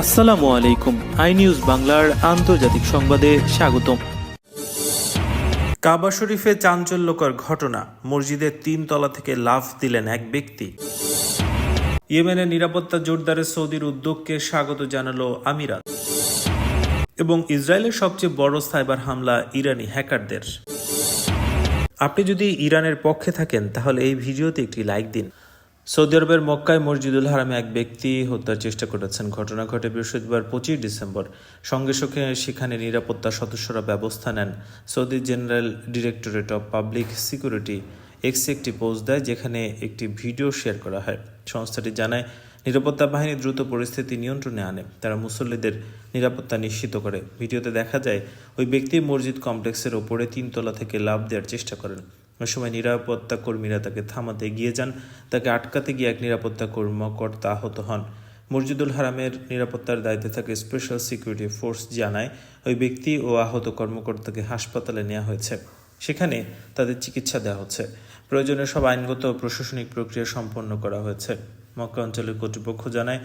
আসসালামু আলাইকুম। I news বাংলার আন্তর্জাতিক সংবাদে স্বাগতম। কাবা শরীফে চাঞ্চল্যকর ঘটনা, মসজিদের 3 তলা থেকে লাফ দিলেন এক ব্যক্তি। ইয়েমেনের নিরাপত্তা জোরদারে সৌদির উদ্যোগকে স্বাগত জানালো আমিরাত। এবং ইসরায়েলের সবচেয়ে বড় সাইবার হামলা ইরানি হ্যাকারদের। আপনি যদি ইরানের পক্ষে থাকেন তাহলে এই ভিডিওতে একটি লাইক দিন। সৌদি আরবের মক্কায় মসজিদুল হারামে এক ব্যক্তি হত্যার চেষ্টা করেছেন। ঘটনা ঘটে বৃহস্পতিবার 25 ডিসেম্বর। সঙ্গে সঙ্গে সেখানে নিরাপত্তা সদস্যরা ব্যবস্থা নেন। Saudi general directorate of public security এক্সে একটি পোস্ট দেয়, যেখানে একটি ভিডিও শেয়ার করা হয়। সংস্থাটি জানায়, নিরাপত্তা বাহিনী দ্রুত পরিস্থিতি নিয়ন্ত্রণে আনে। তারা মুসল্লিদের নিরাপত্তা নিশ্চিত করে। ভিডিওতে দেখা যায় ওই ব্যক্তি মসজিদ কমপ্লেক্সের ওপরে 3 তলা থেকে লাফ দেওয়ার চেষ্টা করেন। ওই সময় নিরাপত্তা কর্মীরা তাকে থামাতে এগিয়ে যান। তাকে আটকাতে গিয়ে এক নিরাপত্তা কর্মকর্তা আহত হন। মসজিদুল হারামের নিরাপত্তার দায়িত্বে থাকে স্পেশাল সিকিউরিটি ফোর্স জানায়, ওই ব্যক্তি ও আহত কর্মকর্তাকে হাসপাতালে নেওয়া হয়েছে। সেখানে তাদের চিকিৎসা দেওয়া হচ্ছে। প্রয়োজনীয় সব আইনগত ও প্রশাসনিক প্রক্রিয়া সম্পন্ন করা হয়েছে। মক্কা অঞ্চলের কর্তৃপক্ষ জানায়,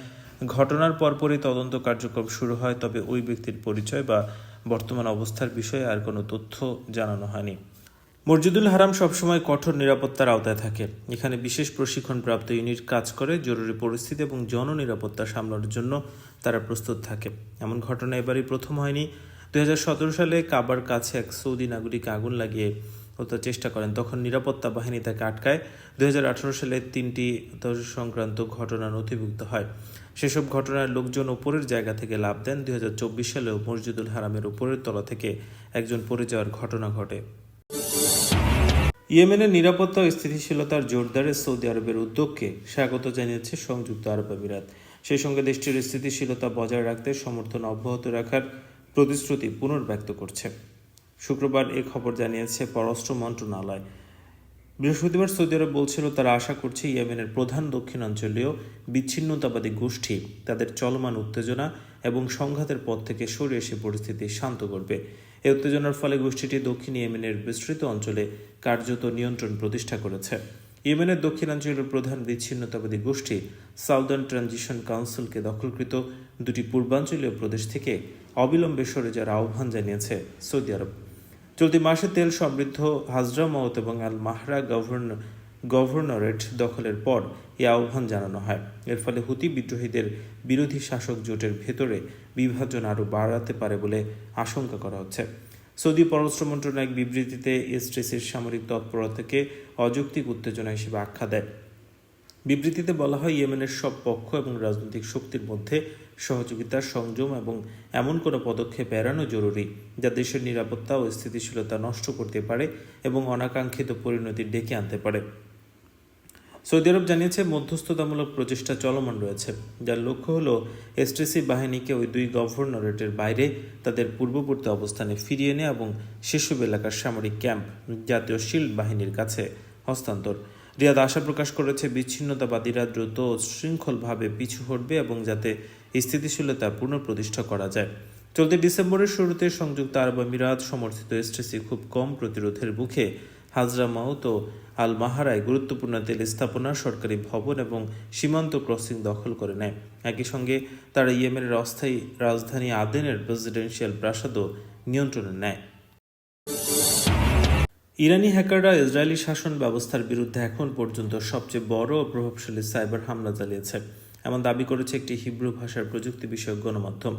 ঘটনার পরপরই তদন্ত কার্যক্রম শুরু হয়। তবে ওই ব্যক্তির পরিচয় বা বর্তমান অবস্থার বিষয়ে আর কোনো তথ্য জানানো হয়নি। মসজিদুল হারাম সবসময় কঠোর নিরাপত্তার আওতায় থাকে। এখানে বিশেষ প্রশিক্ষণপ্রাপ্ত ইউনিট কাজ করে। জরুরি পরিস্থিতি এবং জননিরাপত্তা সামলানোর জন্য তারা প্রস্তুত থাকে। এমন ঘটনা এবারই প্রথম হয়নি। 2017 সালে কাবার কাছে এক সৌদি নাগরিক আগুন লাগিয়ে হত্যার চেষ্টা করেন। তখন নিরাপত্তা বাহিনী তাকে আটকায়। 2018 সালে 3টি সংক্রান্ত ঘটনা নথিভুক্ত হয়। সেসব ঘটনায় লোকজন উপরের জায়গা থেকে লাফ দেন। 2024 সালেও মসজিদুল হারামের উপরের তলা থেকে একজন পড়ে যাওয়ার ঘটনা ঘটে। ইয়েমেনের নিরাপত্তা ও স্থিতিশীলতার জোরদারে সৌদি আরবের উদ্যোগকে স্বাগত জানিয়েছে সংযুক্ত আরব আমিরাত। সেই সঙ্গে দেশটির স্থিতিশীলতা বজায় রাখতে সমর্থন অব্যাহত রাখার প্রতিশ্রুতি পুনর্ব্যক্ত করছে। শুক্রবার এ খবর জানিয়েছে পররাষ্ট্র মন্ত্রণালয়। বৃহস্পতিবার সৌদি আরব বলছিল, তারা আশা করছে ইয়েমেনের প্রধান দক্ষিণাঞ্চলীয় বিচ্ছিন্নতাবাদী গোষ্ঠী তাদের চলমান উত্তেজনা এবং সংঘাতের পথ থেকে সরে এসে পরিস্থিতি শান্ত করবে। এই উত্তেজনার ফলে গোষ্ঠীটি দক্ষিণ ইয়েমেনের বিস্তৃত অঞ্চলে কার্যত নিয়ন্ত্রণ প্রতিষ্ঠা করেছে। ইয়েমেনের দক্ষিণাঞ্চলের প্রধান বিচ্ছিন্নতাবাদী গোষ্ঠী সাউদার্ন ট্রানজিশন কাউন্সিলকে দখলকৃত 2টি পূর্বাঞ্চলীয় প্রদেশ থেকে অবিলম্বে সরে যাওয়ার আহ্বান জানিয়েছে সৌদি আরব। চলতি মাসে তেল সমৃদ্ধ হাজরামাউত এবং আল মাহরা গভর্নরেট দখলের পর এই আহ্বান জানানো হয়। এর ফলে হুতি বিদ্রোহীদের বিরোধী শাসক জোটের ভেতরে বিভাজন আরও বাড়াতে পারে বলে আশঙ্কা করা হচ্ছে। সৌদি পররাষ্ট্র মন্ত্রণালয় এক বিবৃতিতে এসটিসির সামরিক তৎপরতাকে অযৌক্তিক উত্তেজনা হিসেবে আখ্যা দেয়। বিবৃতিতে বলা হয়, ইয়েমেনের সব পক্ষ এবং রাজনৈতিক শক্তির মধ্যে সহযোগিতা, সংযম এবং এমন কোনো পদক্ষেপ এড়ানো জরুরি যা দেশের নিরাপত্তা ও স্থিতিশীলতা নষ্ট করতে পারে এবং অনাকাঙ্ক্ষিত পরিণতি ডেকে আনতে পারে। সৌদি আরব জানিয়েছে, মধ্যস্থতামূলক প্রচেষ্টা চলমান রয়েছে, যার লক্ষ্য হল এসটিসি বাহিনীকে ওই 2 গভর্নরেটের বাইরে তাদের পূর্ববর্তী অবস্থানে ফিরিয়ে নেওয়া এবং সেসব এলাকার সামরিক ক্যাম্প জাতীয় শিল্ড বাহিনীর কাছে হস্তান্তর। রিয়াদ আশা প্রকাশ করেছে, বিচ্ছিন্নতাবাদীরা দ্রুত ও শৃঙ্খলভাবে পিছু হটবে এবং যাতে স্থিতিশীলতা পুনঃপ্রতিষ্ঠা করা যায়। চলতি ডিসেম্বরের শুরুতে সংযুক্ত আরব আমিরাত সমর্থিত এসটিসি খুব কম প্রতিরোধের মুখে হাজরামাউত ও আল মাহারায় গুরুত্বপূর্ণ তেল স্থাপনা, সরকারি ভবন এবং সীমান্ত ক্রসিং দখল করে নেয়। একই সঙ্গে তারা ইয়েমেনের অস্থায়ী রাজধানী আদেনের প্রেসিডেন্সিয়াল প্রাসাদও নিয়ন্ত্রণে নেয়। ইরানি হ্যাকাররা ইসরায়েলি শাসন ব্যবস্থার বিরুদ্ধে এখন পর্যন্ত সবচেয়ে বড় ও প্রভাবশালী সাইবার হামলা চালিয়েছে, এমন দাবি করেছে একটি হিব্রু ভাষার প্রযুক্তি বিষয়ক গণমাধ্যম।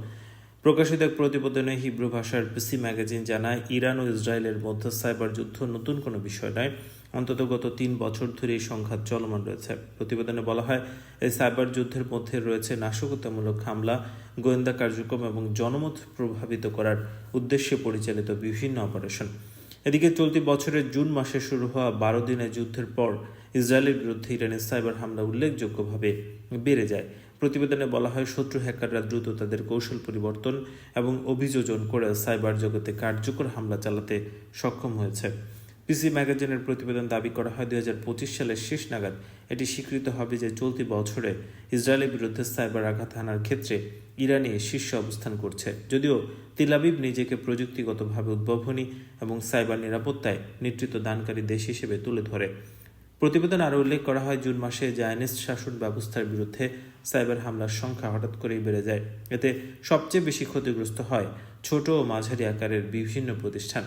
প্রকাশিত এক প্রতিবেদনে হিব্রু ভাষার পিসি ম্যাগাজিন জানায়, ইরান ও ইসরায়েলের মধ্যে সাইবার যুদ্ধ নতুন কোনো বিষয় নয়। অন্তত গত 3 বছর ধরে এই সংঘাত চলমান রয়েছে। প্রতিবেদনে বলা হয়, এই সাইবার যুদ্ধের মধ্যে রয়েছে নাশকতামূলক হামলা, গোয়েন্দা কার্যক্রম এবং জনমত প্রভাবিত করার উদ্দেশ্যে পরিচালিত বিভিন্ন অপারেশন। এদিকে চলতি বছরের জুন মাসে শুরু হওয়া 12 দিনের যুদ্ধের পর ইসরায়েলের বিরুদ্ধে ইরানের সাইবার হামলা উল্লেখযোগ্যভাবে বেড়ে যায়। প্রতিবেদনে বলা হয়, শত্রু হ্যাকাররা দ্রুত তাদের কৌশল পরিবর্তন এবং অভিযোজন করে সাইবার জগতে কার্যকর হামলা চালাতে সক্ষম হয়েছে। পিসি ম্যাগাজিনের প্রতিবেদন দাবি করা হয়, 2025 সালের শেষ নাগাদ এটি স্বীকৃত হবে যে চলতি বছরে ইসরায়েলের বিরুদ্ধে সাইবার আঘাত হানার ক্ষেত্রে ইরানই শীর্ষ অবস্থান করছে। যদিও তেল আবিব নিজেকে প্রযুক্তিগতভাবে উদ্ভাবনী এবং সাইবার নিরাপত্তায় নেতৃত্ব দানকারী দেশ হিসেবে তুলে ধরে। প্রতিবেদন আরও উল্লেখ করা হয়, জুন মাসে জায়নিস্ট শাসন ব্যবস্থার বিরুদ্ধে সাইবার হামলার সংখ্যা হঠাৎ করেই বেড়ে যায়। এতে সবচেয়ে বেশি ক্ষতিগ্রস্ত হয় ছোট ও মাঝারি আকারের বিভিন্ন প্রতিষ্ঠান।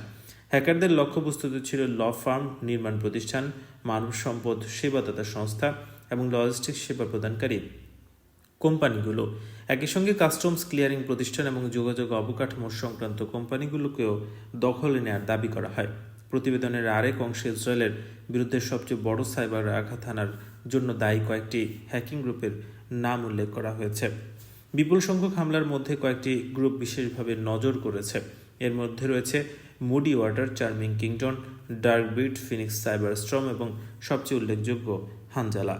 হ্যাকারদের লক্ষ্যবস্তুত ছিল ল ফার্ম, নির্মাণ প্রতিষ্ঠান, মানব সম্পদ সেবাদাতা সংস্থা এবং লজিস্টিক্স সেবা প্রদানকারী কোম্পানিগুলো। একই সঙ্গে কাস্টমস ক্লিয়ারিং প্রতিষ্ঠান এবং যোগাযোগ অবকাঠামো সংক্রান্ত কোম্পানিগুলোকেও দখলে নেওয়ার দাবি করা হয়। প্রতিবেদনের আরেক অংশে ইসরায়েলের বিরুদ্ধে সবচেয়ে বড় সাইবার আঘাত হানার জন্য দায়ী কয়েকটি হ্যাকিং গ্রুপের নাম উল্লেখ করা হয়েছে। বিপুল সংখ্যক হামলার মধ্যে কয়েকটি গ্রুপ বিশেষভাবে নজর করেছে। এর মধ্যে রয়েছে moody water, charming kingdom, darkbeat, phoenix cyber storm এবং সবচেয়ে উল্লেখযোগ্য হানজালা।